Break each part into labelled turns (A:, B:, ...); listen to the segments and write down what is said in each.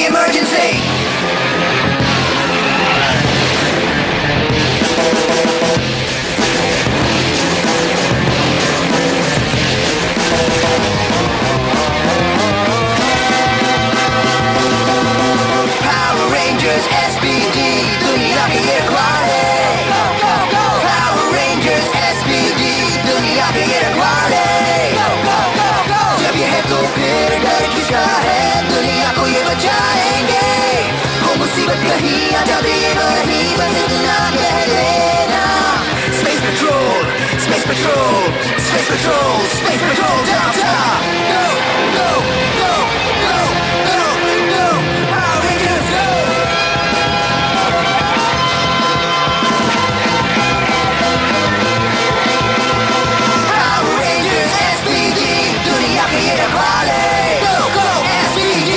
A: the emergency. Power Rangers SPD, दुनिया की रखवाले. Go go go. Power Rangers SPD, दुनिया की रखवाले. Go go go go. जब ये है तो फिर डर किसका है? दुनिया को ये बचाएंगे. हो मुसीबत कहीं आ जाए ये नहीं, बस इतना कह लेना. Space Patrol, Space Patrol, Space Patrol, Space Patrol, Delta. Go go go go go go. Power Rangers go. Power Rangers SPD, दुनिया के ये रखवाले. Go go SPD.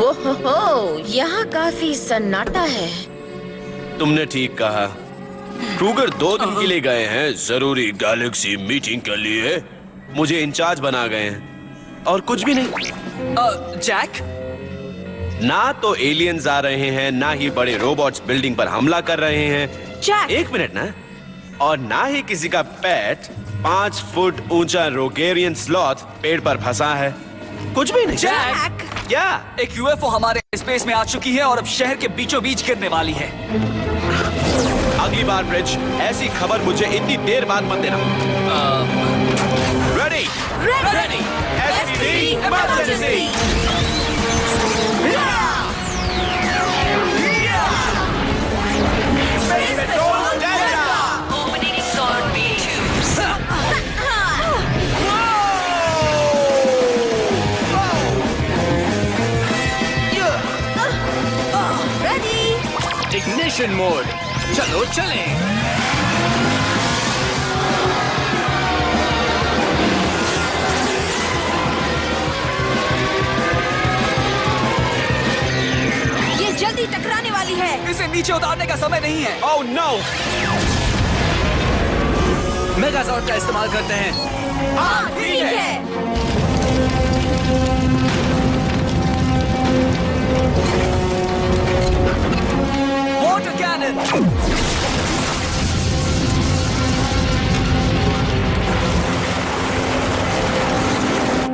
B: ओहो, यहाँ काफी सन्नाटा है।
C: तुमने ठीक कहा। क्रूगर 2 दिन के लिए गए हैं जरूरी गैलेक्सी मीटिंग के लिए। मुझे इंचार्ज बना गए हैं और कुछ भी नहीं।
D: जैक,
C: ना तो एलियंस आ रहे हैं, ना ही बड़े रोबोट्स बिल्डिंग पर हमला कर रहे हैं।
D: जैक।
C: 1 मिनट ना। और ना ही किसी का पेट 5 फुट ऊंचा रोगेरियन स्लॉथ पेड़ पर फंसा है। कुछ भी नहीं।
D: जैक,
C: क्या?
D: एक यूएफओ हमारे स्पेस में आ चुकी है और अब शहर के बीचों बीच गिरने वाली है।
C: अगली बार ब्रिज ऐसी खबर मुझे इतनी देर बाद मत देना। Ready
D: ready.
C: SPD emergency. Space Patrol Delta.
E: Opening sword B2.
B: Ready?
D: Ignition mode. चलो चलें।
B: ये जल्दी टकराने वाली है।
D: इसे नीचे उतारने का समय नहीं है।
C: Oh no!
D: मेगाजॉर्ड का इस्तेमाल करते हैं।
B: हाँ, ठीक है।
D: Water cannon.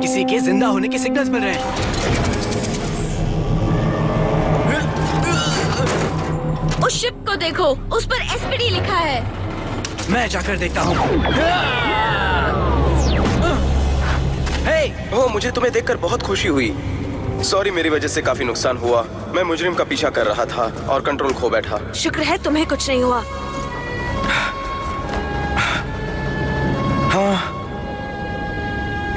D: किसी के जिंदा होने के सिग्नल्स मिल रहे हैं।
B: उस शिप को देखो, उस पर SPD लिखा है।
D: मैं जाकर देखता हूँ। हे,
F: ओह, मुझे तुम्हें देखकर बहुत खुशी हुई। सॉरी, मेरी वजह से काफी नुकसान हुआ। मैं मुजरिम का पीछा कर रहा था और कंट्रोल खो बैठा।
B: शुक्र है तुम्हें कुछ नहीं हुआ।
F: हाँ,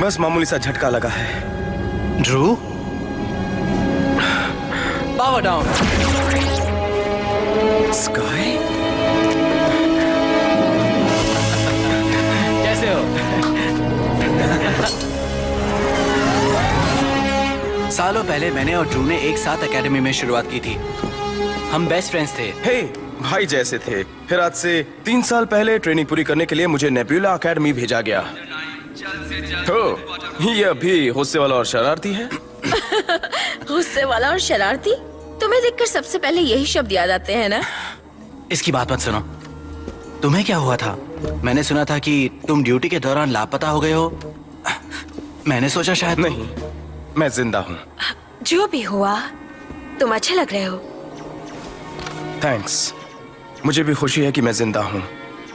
F: बस मामूली सा झटका लगा है।
D: Drew, power down.
F: स्काई,
D: कैसे हो? सालों पहले मैंने और ड्रू ने एक साथ एकेडमी में शुरुआत की थी। हम बेस्ट फ्रेंड्स थे।
F: हे, भाई जैसे थे। फिर आज से 3 साल पहले ट्रेनिंग पूरी करने के लिए मुझे नेब्यूला एकेडमी भेजा गया। तो ये अभी गुस्से वाला और शरारती है।
B: गुस्से वाला और शरारती? तुम्हें देखकर सबसे पहले यही शब्द याद आते हैं ना?
D: इसकी बात मत सुनो। तुम्हें क्या हुआ था? मैंने सुना था कि तुम ड्यूटी के दौरान लापता हो गए हो। मैंने सोचा शायद।
F: नहीं, मैं जिंदा हूँ।
B: जो भी हुआ, तुम अच्छे लग रहे हो।
F: थैंक्स। मुझे भी खुशी है कि मैं जिंदा हूँ।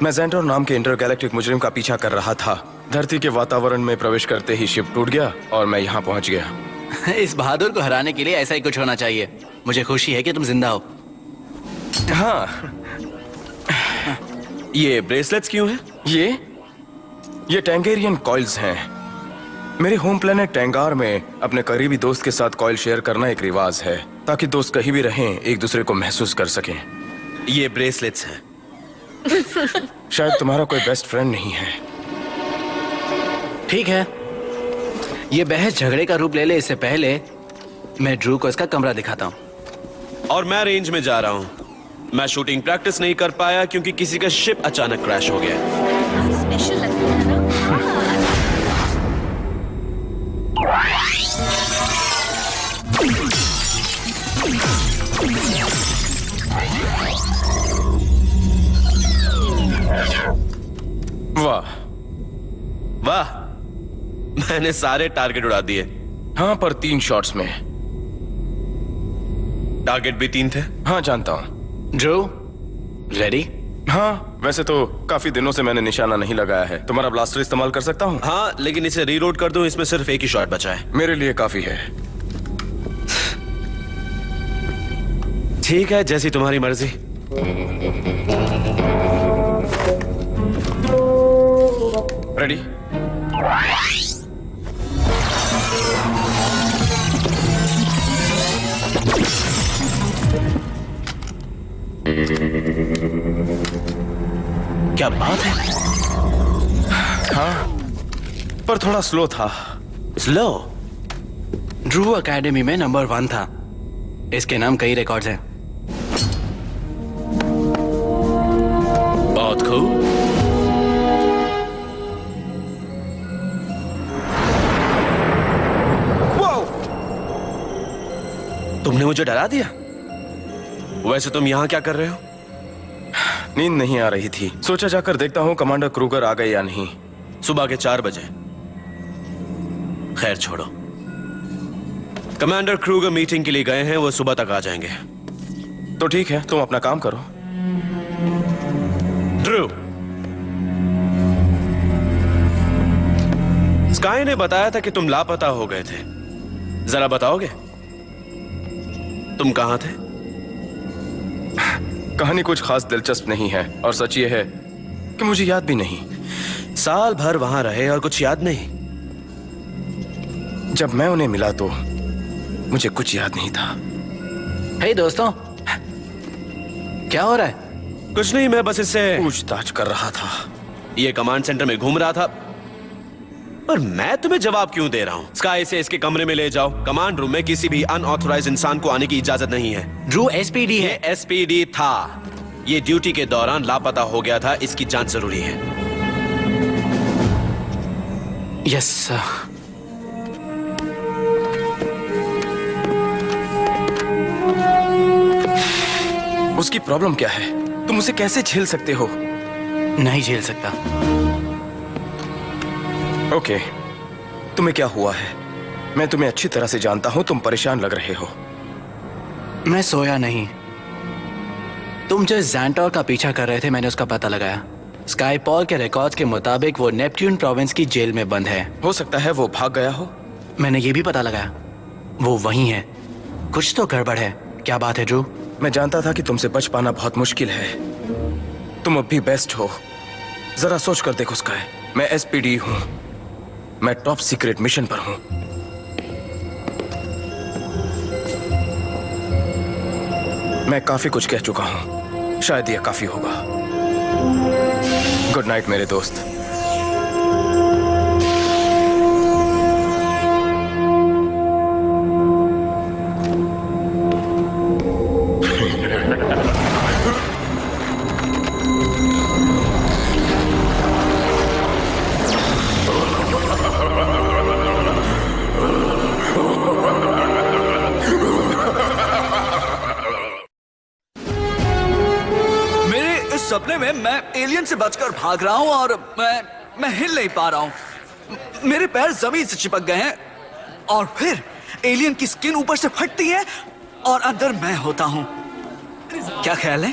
F: मैं ज़ेंटोर नाम के इंटरगैलेक्टिक मुजरिम का पीछा कर रहा था। धरती के वातावरण में प्रवेश करते ही शिप टूट गया और मैं यहाँ पहुँच गया।
D: इस बहादुर को हराने के लिए ऐसा ही कुछ होना चाहिए। मुझे खुशी है कि तुम जिंदा हो।
F: हाँ।
C: ये ब्रेसलेट्स क्यों हैं?
F: ये टैंगेरियन कॉइल्स हैं। मेरे होम प्लेनेट टैंगार में अपने करीबी दोस्त के साथ कॉइल शेयर करना एक रिवाज है, ताकि दोस्त कहीं भी रहें एक दूसरे को महसूस कर सकें।
C: ये ब्रेसलेट्स हैं।
F: शायद तुम्हारा कोई बेस्ट फ्रेंड नहीं है।
D: ठीक है, ये बहस झगड़े का रूप ले ले इससे पहले मैं ड्रू को इसका कमरा दिखाता हूँ।
C: और मैं रेंज में जा रहा हूँ। मैं शूटिंग प्रैक्टिस नहीं कर पाया क्योंकि किसी का शिप अचानक क्रैश हो गया।
B: स्पेशल लगती है ना।
F: वाह
C: वाह, मैंने सारे टारगेट उड़ा दिए।
F: हाँ, पर 3 शॉट्स में।
C: टारगेट भी 3 थे।
F: हाँ, जानता हूँ।
D: Drew, ready?
F: हाँ, वैसे तो काफी दिनों से मैंने निशाना नहीं लगाया है। तुम्हारा ब्लास्टर इस्तेमाल कर सकता हूँ?
C: हाँ, लेकिन इसे रीलोड कर दूं, इसमें सिर्फ एक ही शॉट बचा है।
F: मेरे लिए काफी है।
C: ठीक है, जैसी तुम्हारी मर्जी।
F: रेडी?
D: क्या बात है?
F: हाँ, पर थोड़ा स्लो था।
D: स्लो? ड्रू एकेडमी में नंबर 1 था। इसके नाम कई रिकॉर्ड्स हैं।
C: बहुत खूब। तुमने मुझे डरा दिया। वैसे तुम यहाँ क्या कर रहे हो?
F: नींद नहीं आ रही थी, सोचा जाकर देखता हूँ कमांडर क्रूगर आ गए या नहीं।
C: सुबह के 4 बजे। खैर छोड़ो, कमांडर क्रूगर मीटिंग के लिए गए हैं, वो सुबह तक आ जाएंगे।
F: तो ठीक है, तुम अपना काम करो।
C: ड्रू, स्काई ने बताया था कि तुम लापता हो गए थे। जरा बताओगे तुम कहां थे?
F: कहानी कुछ खास दिलचस्प नहीं है, और सच ये है कि मुझे याद भी नहीं।
C: साल भर वहां रहे और कुछ याद नहीं?
F: जब मैं उन्हें मिला तो मुझे कुछ याद नहीं था।
D: हे दोस्तों, क्या हो रहा है?
C: कुछ नहीं, मैं बस इससे
F: पूछताछ कर रहा था।
C: ये कमांड सेंटर में घूम रहा था। और मैं तुम्हें जवाब क्यों दे रहा हूं? स्काई से इसके कमरे में ले जाओ। कमांड रूम में किसी भी अनऑथराइज्ड इंसान को आने की इजाजत नहीं है।
D: ड्रू एसपीडी
C: ये
D: है।
C: एसपीडी था। ये ड्यूटी के दौरान लापता हो गया था, इसकी जांच जरूरी है।
D: Yes sir.
F: उसकी प्रॉब्लम क्या है? तुम उसे कैसे झेल सकते हो?
D: नहीं झेल सकता।
F: ओके, तुम्हें क्या हुआ है? मैं तुम्हें अच्छी तरह से जानता हूं, तुम परेशान लग रहे हो।
D: मैं सोया नहीं। तुम जो ज़ैंटोर का पीछा कर रहे थे, मैंने उसका पता लगाया। स्काई पॉल के रिकॉर्ड्स के मुताबिक वो नेपट्यून प्रोविंस की जेल में बंद है।
F: हो सकता है वो भाग गया हो।
D: मैंने ये भी पता लगाया, वो वहीं है। कुछ तो गड़बड़ है। क्या बात है ड्रू?
F: मैं जानता था कि तुमसे बच पाना बहुत मुश्किल है। तुम अब भी बेस्ट हो। जरा सोच कर देखो स्काई, मैं एसपीडी हूं। मैं टॉप सीक्रेट मिशन पर हूं। मैं काफी कुछ कह चुका हूं, शायद यह काफी होगा। गुड नाइट मेरे दोस्त।
G: सपने में मैं एलियन से बचकर भाग रहा हूं और मैं हिल नहीं पा रहा हूं। मेरे पैर जमीन से चिपक गए हैं और फिर एलियन की स्किन ऊपर से फटती है और अंदर मैं होता हूं। क्या ख्याल है?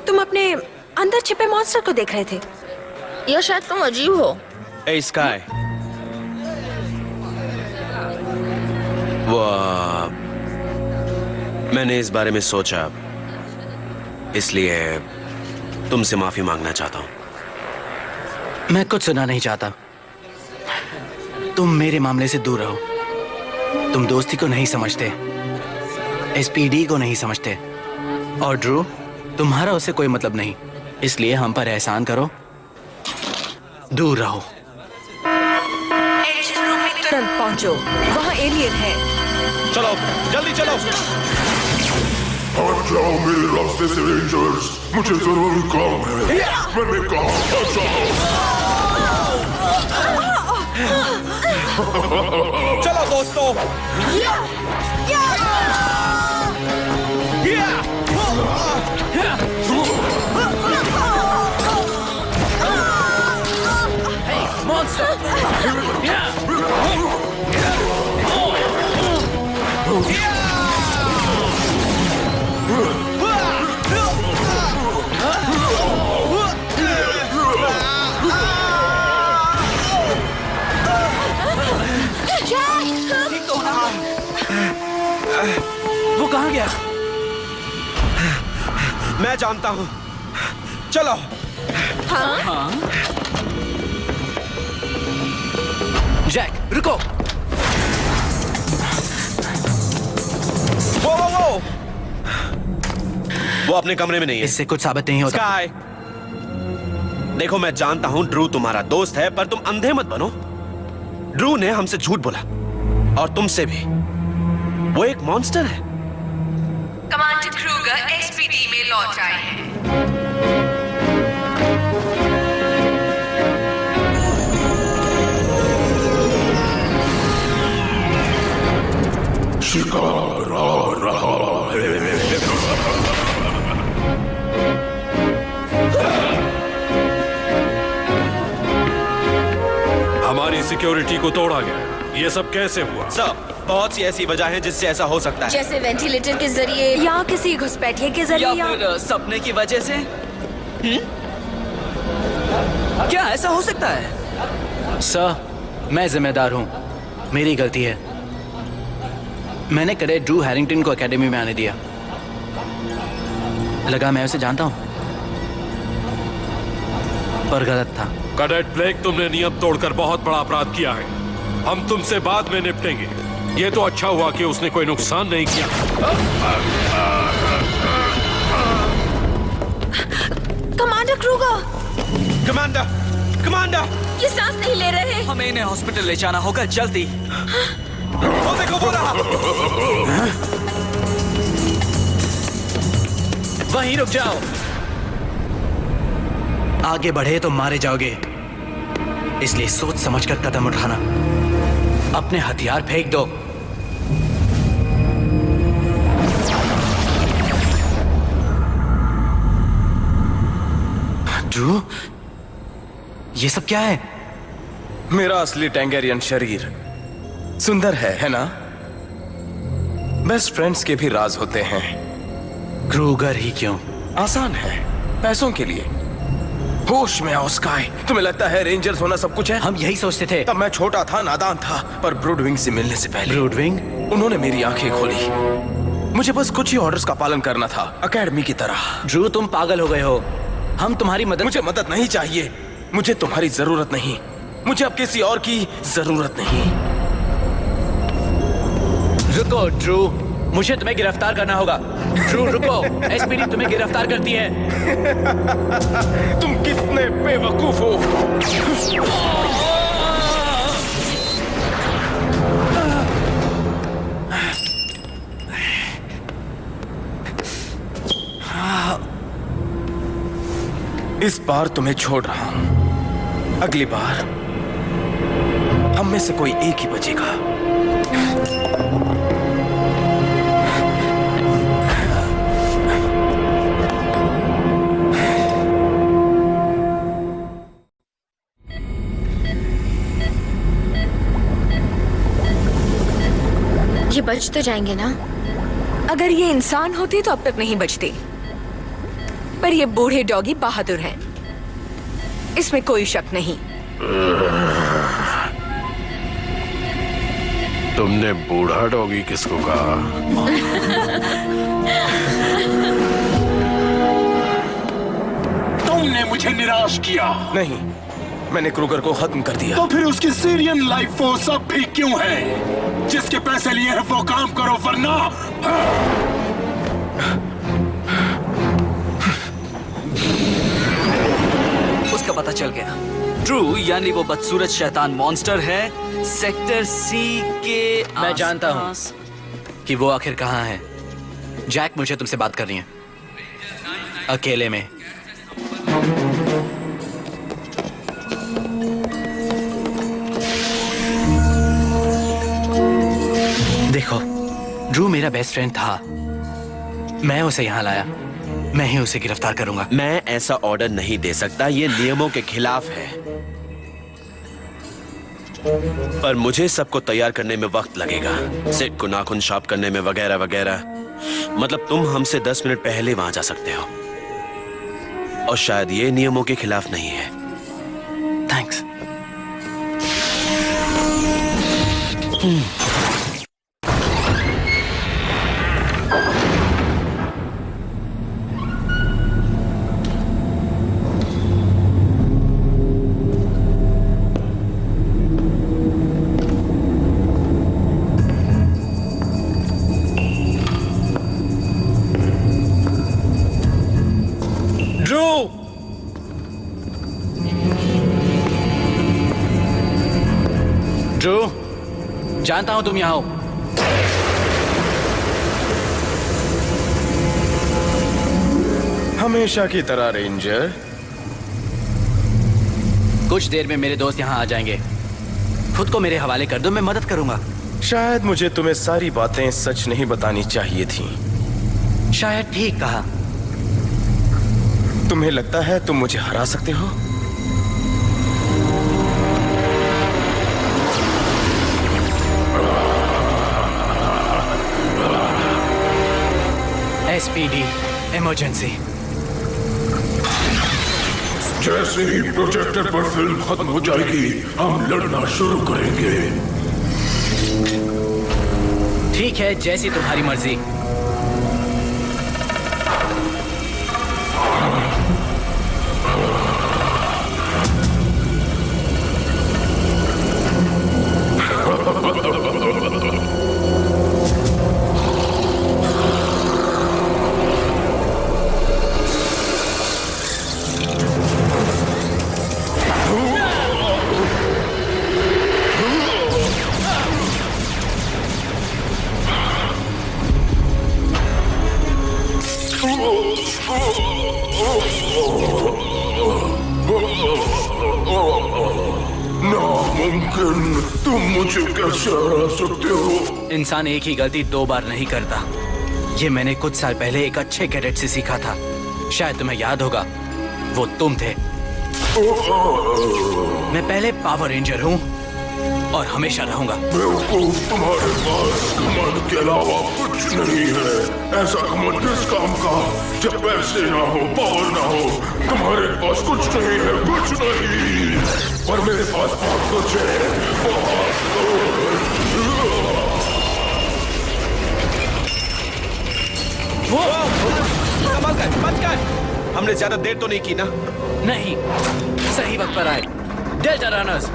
B: तुम अपने अंदर छिपे मॉन्स्टर को देख रहे थे, या शायद तुम अजीब हो।
C: ए स्काई, वो मैंने इस बारे में सोचा, इसलिए तुमसे माफी मांगना चाहता हूं।
D: मैं कुछ सुना नहीं चाहता। तुम मेरे मामले से दूर रहो। तुम दोस्ती को नहीं समझते, एसपीडी को नहीं समझते, और ड्रू, तुम्हारा उससे कोई मतलब नहीं। इसलिए हम पर एहसान करो, दूर रहो।
E: तुरंत पहुंचो, वहाँ एलियन है।
C: चलो जल्दी चलो।
H: हट जाओ मेरे रास्ते से रेंजर्स, मुझे जरूरी काम है। मैंने कहा हट जाओ।
C: चलो दोस्तों,
G: ठीक तो होना। वो कहाँ गया?
C: मैं जानता हूँ। चलो।
G: हाँ?
D: जैक रुको।
C: वो अपने कमरे में नहीं है।
D: इससे कुछ साबित नहीं होता।
C: स्काई, देखो मैं जानता हूं ड्रू तुम्हारा दोस्त है, पर तुम अंधे मत बनो। ड्रू ने हमसे झूठ बोला और तुमसे भी। वो एक मॉन्स्टर है।
E: कमांडर क्रूगर एसपीडी में लौट आए हैं।
H: शिकार आ रहा है।
I: हमारी सिक्योरिटी को तोड़ा गया। ये सब कैसे हुआ?
C: सर, बहुत सी ऐसी वजह है जिससे ऐसा हो सकता है।
B: जैसे वेंटिलेटर के जरिए
E: या किसी घुसपैठिए के जरिए
G: या फिर सपने की वजह से? क्या ऐसा हो सकता है?
D: सर, मैं जिम्मेदार हूँ। मेरी गलती है। मैंने कैडेट ड्रू हैरिंगटन को एकेडमी में आने दिया। लगा मैं उसे जानता हूँ, पर गलत था।
I: कैडेट ब्लेक, तुमने नियम तोड़कर बहुत बड़ा अपराध किया है। हम तुमसे बाद में निपटेंगे। ये तो अच्छा हुआ कि उसने कोई नुकसान नहीं किया।
B: कमांडर क्रूगर,
C: कमांडर, कमांडर,
B: ये सांस नहीं ले रहे।
G: हमें इन्हें हॉस्पिटल ले जाना होगा जल्दी।
C: वो देखो वो रहा।
D: वहीं रुक जाओ। आगे बढ़े तो मारे जाओगे, इसलिए सोच समझकर कदम उठाना। अपने हथियार फेंक दो। ड्रू, ये सब क्या है?
F: मेरा असली टेंगेरियन शरीर सुंदर है ना? बेस्ट फ्रेंड्स के भी राज होते हैं।
D: क्रूगर ही क्यों?
F: आसान है, पैसों के लिए। होश में आओ स्काई। तुम्हें लगता है रेंजर्स होना सब कुछ है?
D: हम यही सोचते थे।
F: तब मैं छोटा था, नादान था, पर ब्रूडविंग से मिलने से पहले
D: ब्रूडविंग?
F: उन्होंने मेरी आंखें खोली। मुझे बस कुछ ही ऑर्डर्स का पालन करना था, एकेडमी की तरह।
D: ड्रू, तुम पागल हो गए हो। हम तुम्हारी मदद।
F: मुझे मदद नहीं चाहिए। मुझे तुम्हारी जरूरत नहीं। मुझे अब किसी और की जरूरत नहीं।
D: रुको ड्रू, मुझे तुम्हें गिरफ्तार करना होगा। ड्रू रुको, एसपीडी तुम्हें गिरफ्तार करती है।
F: तुम कितने बेवकूफ हो। इस बार तुम्हें छोड़ रहा हूं। अगली बार हम में से कोई एक ही बचेगा।
B: ये बच तो जाएंगे ना?
E: अगर ये इंसान होती तो अब तक नहीं बचती, पर ये बूढ़े डॉगी बहादुर हैं, इसमें कोई शक नहीं।
I: तुमने बूढ़ा डॉगी किसको कहा?
H: तुमने मुझे निराश किया।
F: नहीं, मैंने क्रूगर को खत्म कर दिया।
H: तो फिर उसकी सीरियन लाइफ फोर्स अब भी क्यों है? जिसके पैसे लिए हैं वो काम करो, वरना
G: उसका पता चल गया। ड्रू यानी वो बदसूरत शैतान मॉन्स्टर है सेक्टर सी के
D: मैं जानता हूँ कि वो आखिर कहाँ है। जैक, मुझे तुमसे बात करनी है, अकेले में। देखो, ड्रू मेरा बेस्ट फ्रेंड था। मैं उसे यहाँ लाया, मैं ही उसे गिरफ्तार करूंगा।
C: मैं ऐसा ऑर्डर नहीं दे सकता, ये नियमों के खिलाफ है। पर मुझे सबको तैयार करने में वक्त लगेगा, सेट को नाखून शार्प करने में वगैरह वगैरह। मतलब तुम हमसे 10 मिनट पहले वहां जा सकते हो, और शायद ये नियमों के खिलाफ नहीं है।
D: थैंक्स। ड्रू, जानता हूं तुम यहां हो।
F: हमेशा की तरह रेंजर।
D: कुछ देर में मेरे दोस्त यहां आ जाएंगे। खुद को मेरे हवाले कर दो, मैं मदद करूंगा।
F: शायद मुझे तुम्हें सारी बातें सच नहीं बतानी चाहिए थी।
D: शायद ठीक कहा।
F: तुम्हें लगता है तुम मुझे हरा सकते हो?
D: SPD emergency.
H: जैसे ही प्रोजेक्टर पर फिल्म खत्म हो जाएगी, हम लड़ना शुरू करेंगे।
D: ठीक है, जैसी तुम्हारी मर्जी।
H: नामुमकिन, तुम मुझे कैसे हरा सकते हो?
D: इंसान एक ही गलती 2 बार नहीं करता। ये मैंने कुछ साल पहले एक अच्छे कैडेट से सीखा था। शायद तुम्हें याद होगा, वो तुम थे। मैं पहले पावर रेंजर हूँ और हमेशा रहूंगा।
H: बेवकूफ, तुम्हारे पास घमंड के अलावा कुछ नहीं है। ऐसा घमंड किस काम का, जब पैसे ना हो, पावर ना हो, तुम्हारे पास कुछ नहीं है, कुछ नहीं। पर मेरे पास बहुत कुछ है, बहुत कुछ।
C: संभल कर, बच कर। हमने ज्यादा देर तो नहीं की ना?
D: नहीं, सही वक्त पर आए। Delta runners.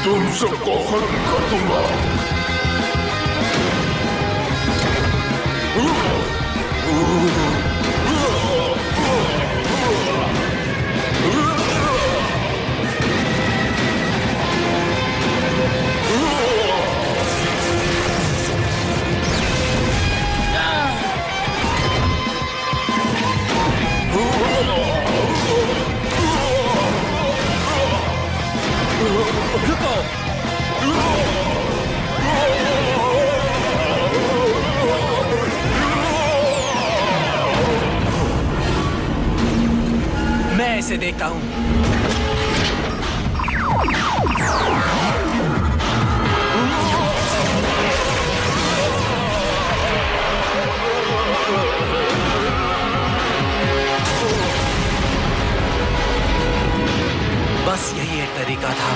H: तुम सबको खत्म कर दूंगा।
D: मैं इसे देखता हूं। बस यही एक तरीका था।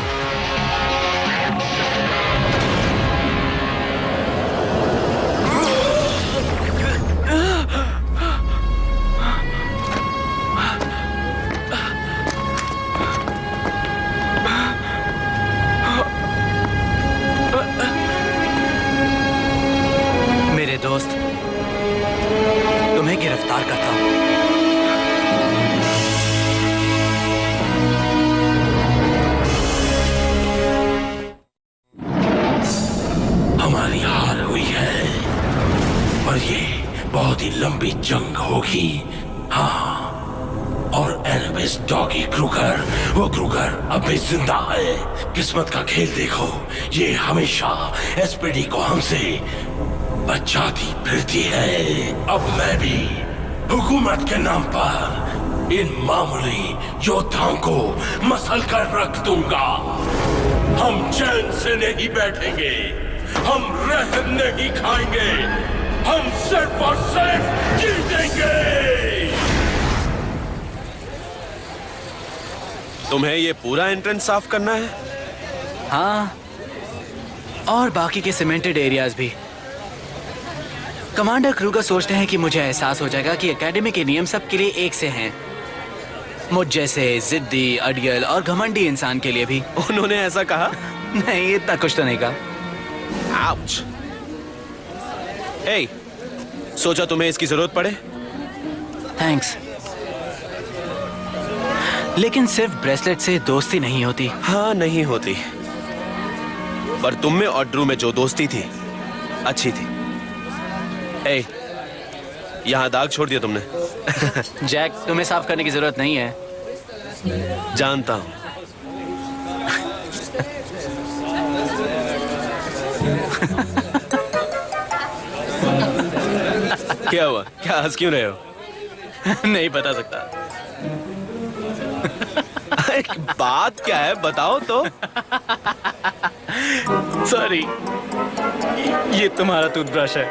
D: गिरफ्तार करता हूँ।
H: हमारी हार हुई है, पर ये बहुत ही लंबी जंग होगी। हाँ, और एनाबिस डॉगी क्रूगर, वो क्रूगर अब भी जिंदा है। किस्मत का खेल देखो, ये हमेशा एसपीडी को हमसे बचाती फिरती है। अब मैं भी हुकूमत के नाम पर इन मामूली योद्धाओं को मसल कर रख दूंगा। हम चैन से नहीं बैठेंगे, हम रहम नहीं खाएंगे, हम सिर्फ और सिर्फ जीतेंगे।
C: तुम्हें ये पूरा एंट्रेंस साफ करना है?
D: हाँ, और बाकी के सीमेंटेड एरियाज भी। कमांडर क्रूगर सोचते हैं कि मुझे एहसास हो जाएगा कि एकेडमी के नियम सबके लिए एक से हैं, मुझ जैसे जिद्दी, अड़ियल और घमंडी इंसान के लिए भी।
C: उन्होंने ऐसा कहा?
D: नहीं, इतना कुछ तो नहीं कहा।
C: आउच। हे, सोचा तुम्हें इसकी जरूरत पड़े?
D: थैंक्स, लेकिन सिर्फ ब्रेसलेट से दोस्ती नहीं होती।
C: हाँ, नहीं होती, पर तुम में और ड्रू में जो दोस्ती थी अच्छी थी। ए, यहाँ दाग छोड़ दिया तुमने।
D: जैक, तुम्हें साफ करने की जरूरत नहीं है।
C: जानता हूं। क्या हुआ? क्या हंस क्यों रहे हो?
D: नहीं बता सकता।
C: बात क्या है, बताओ तो।
D: सॉरी, ये तुम्हारा टूथब्रश है।